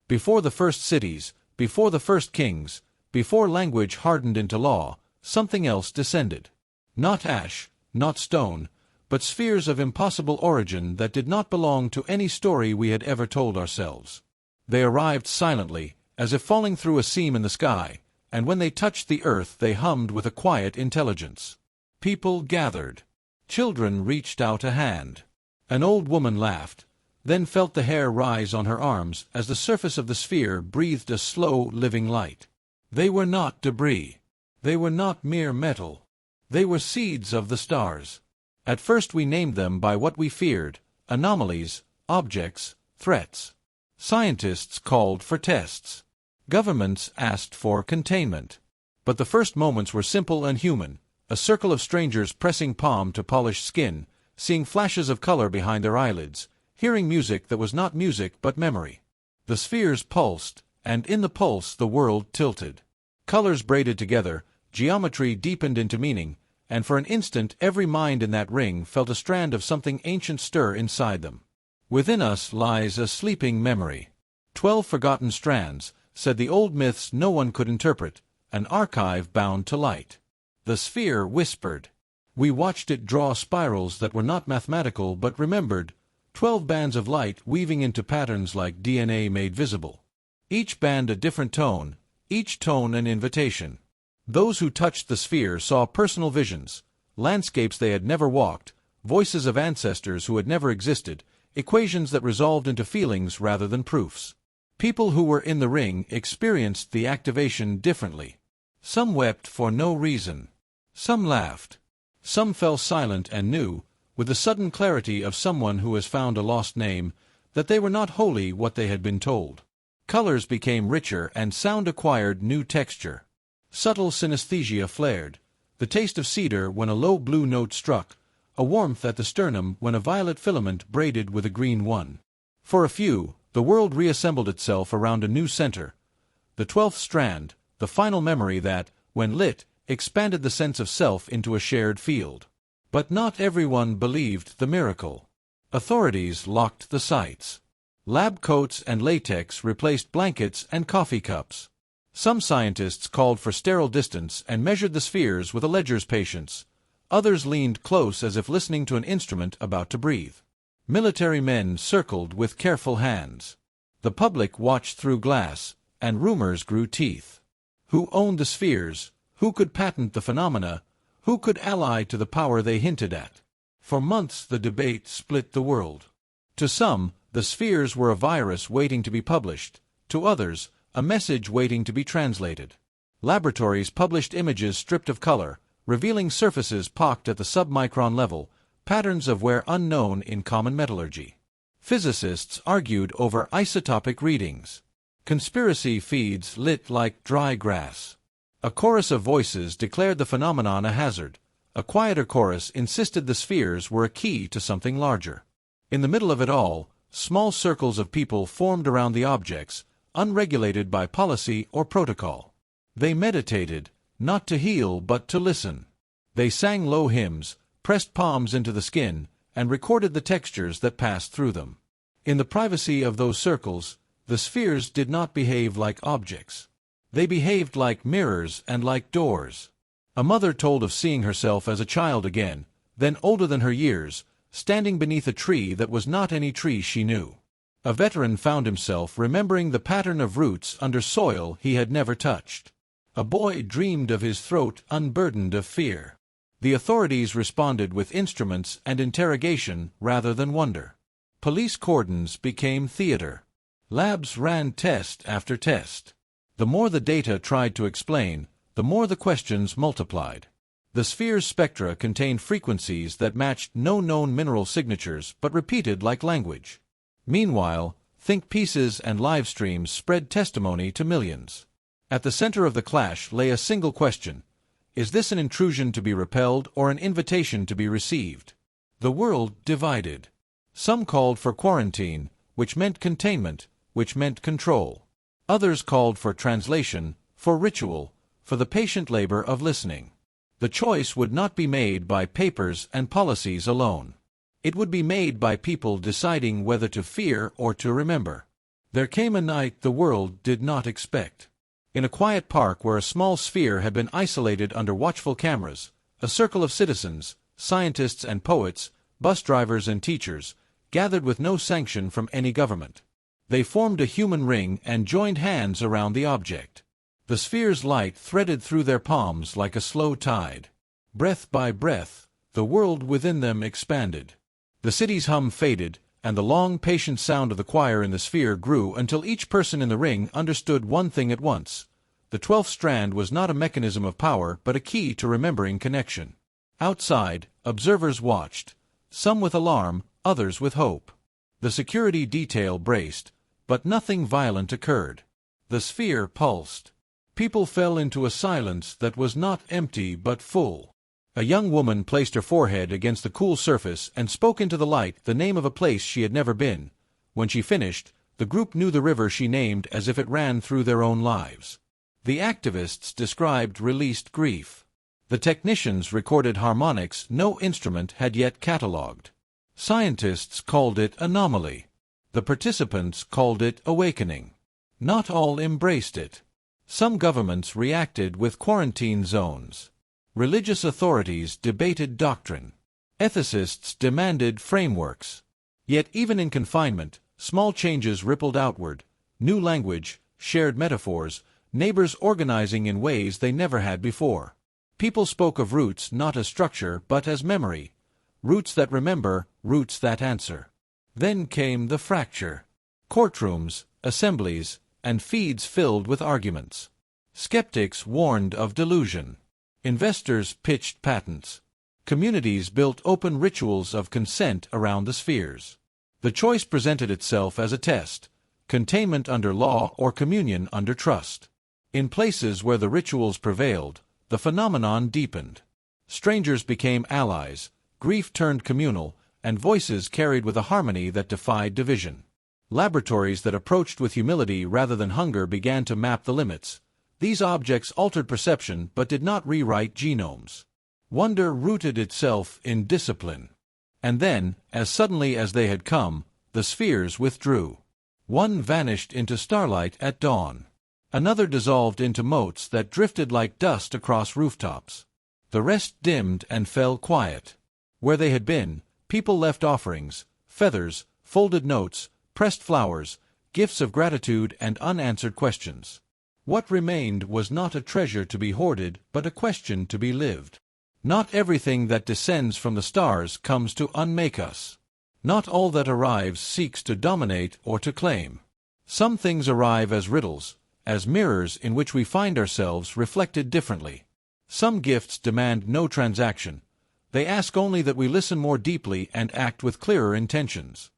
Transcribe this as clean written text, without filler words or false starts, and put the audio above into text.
Before the first cities, before the first kings, before language hardened into law, something else descended. Not ash, not stone, but spheres of impossible origin that did not belong to any story we had ever told ourselves. They arrived silently, as if falling through a seam in the sky, and when they touched the earth they hummed with a quiet intelligence. People gathered. Children reached out a hand. An old woman laughed, then felt the hair rise on her arms as the surface of the sphere breathed a slow, living light. They were not debris. They were not mere metal. They were seeds of the stars. At first we named them by what we feared: anomalies, objects, threats. Scientists called for tests. Governments asked for containment. But the first moments were simple and human, a circle of strangers pressing palm to polished skin, seeing flashes of color behind their eyelids, hearing music that was not music but memory. The spheres pulsed, and in the pulse the world tilted. Colors braided together, geometry deepened into meaning, and for an instant every mind in that ring felt a strand of something ancient stir inside them. Within us lies a sleeping memory. 12 forgotten strands, said the old myths no one could interpret, an archive bound to light. The sphere whispered. We watched it draw spirals that were not mathematical but remembered, 12 bands of light weaving into patterns like DNA made visible. Each band a different tone, each tone an invitation. Those who touched the sphere saw personal visions, landscapes they had never walked, voices of ancestors who had never existed, equations that resolved into feelings rather than proofs. People who were in the ring experienced the activation differently. Some wept for no reason. Some laughed. Some fell silent and knew, with the sudden clarity of someone who has found a lost name, that they were not wholly what they had been told. Colors became richer and sound acquired new texture. Subtle synesthesia flared, the taste of cedar when a low blue note struck, a warmth at the sternum when a violet filament braided with a green one. For a few, the world reassembled itself around a new center, the 12th Strand, the final memory that, when lit, expanded the sense of self into a shared field. But not everyone believed the miracle. Authorities locked the sites. Lab coats and latex replaced blankets and coffee cups. Some scientists called for sterile distance and measured the spheres with a ledger's patience. Others leaned close as if listening to an instrument about to breathe. Military men circled with careful hands. The public watched through glass, and rumors grew teeth. Who owned the spheres? Who could patent the phenomena? Who could ally to the power they hinted at? For months the debate split the world. To some, the spheres were a virus waiting to be published. To others, a message waiting to be translated. Laboratories published images stripped of color, revealing surfaces pocked at the submicron level, patterns of wear unknown in common metallurgy. Physicists argued over isotopic readings. Conspiracy feeds lit like dry grass. A chorus of voices declared the phenomenon a hazard. A quieter chorus insisted the spheres were a key to something larger. In the middle of it all, small circles of people formed around the objects, unregulated by policy or protocol. They meditated, not to heal but to listen. They sang low hymns, pressed palms into the skin, and recorded the textures that passed through them. In the privacy of those circles, the spheres did not behave like objects. They behaved like mirrors and like doors. A mother told of seeing herself as a child again, then older than her years, standing beneath a tree that was not any tree she knew. A veteran found himself remembering the pattern of roots under soil he had never touched. A boy dreamed of his throat unburdened of fear. The authorities responded with instruments and interrogation rather than wonder. Police cordons became theater. Labs ran test after test. The more the data tried to explain, the more the questions multiplied. The sphere's spectra contained frequencies that matched no known mineral signatures but repeated like language. Meanwhile, think pieces and live streams spread testimony to millions. At the center of the clash lay a single question: is this an intrusion to be repelled or an invitation to be received? The world divided. Some called for quarantine, which meant containment, which meant control. Others called for translation, for ritual, for the patient labor of listening. The choice would not be made by papers and policies alone. It would be made by people deciding whether to fear or to remember. There came a night the world did not expect. In a quiet park where a small sphere had been isolated under watchful cameras, a circle of citizens, scientists and poets, bus drivers and teachers, gathered with no sanction from any government. They formed a human ring and joined hands around the object. The sphere's light threaded through their palms like a slow tide. Breath by breath, the world within them expanded. The city's hum faded, and the long, patient sound of the choir in the sphere grew until each person in the ring understood one thing at once. The 12th Strand was not a mechanism of power but a key to remembering connection. Outside, observers watched, some with alarm, others with hope. The security detail braced, but nothing violent occurred. The sphere pulsed. People fell into a silence that was not empty but full. A young woman placed her forehead against the cool surface and spoke into the light the name of a place she had never been. When she finished, the group knew the river she named as if it ran through their own lives. The activists described released grief. The technicians recorded harmonics no instrument had yet catalogued. Scientists called it anomaly. The participants called it awakening. Not all embraced it. Some governments reacted with quarantine zones. Religious authorities debated doctrine. Ethicists demanded frameworks. Yet even in confinement, small changes rippled outward. New language, shared metaphors, neighbors organizing in ways they never had before. People spoke of roots not as structure but as memory. Roots that remember, roots that answer. Then came the fracture. Courtrooms, assemblies, and feeds filled with arguments. Skeptics warned of delusion. Investors pitched patents. Communities built open rituals of consent around the spheres. The choice presented itself as a test: containment under law or communion under trust. In places where the rituals prevailed, the phenomenon deepened. Strangers became allies, grief turned communal, and voices carried with a harmony that defied division. Laboratories that approached with humility rather than hunger began to map the limits. These objects altered perception but did not rewrite genomes. Wonder rooted itself in discipline. And then, as suddenly as they had come, the spheres withdrew. One vanished into starlight at dawn. Another dissolved into motes that drifted like dust across rooftops. The rest dimmed and fell quiet. Where they had been, people left offerings, feathers, folded notes, pressed flowers, gifts of gratitude and unanswered questions. What remained was not a treasure to be hoarded, but a question to be lived. Not everything that descends from the stars comes to unmake us. Not all that arrives seeks to dominate or to claim. Some things arrive as riddles, as mirrors in which we find ourselves reflected differently. Some gifts demand no transaction. They ask only that we listen more deeply and act with clearer intentions.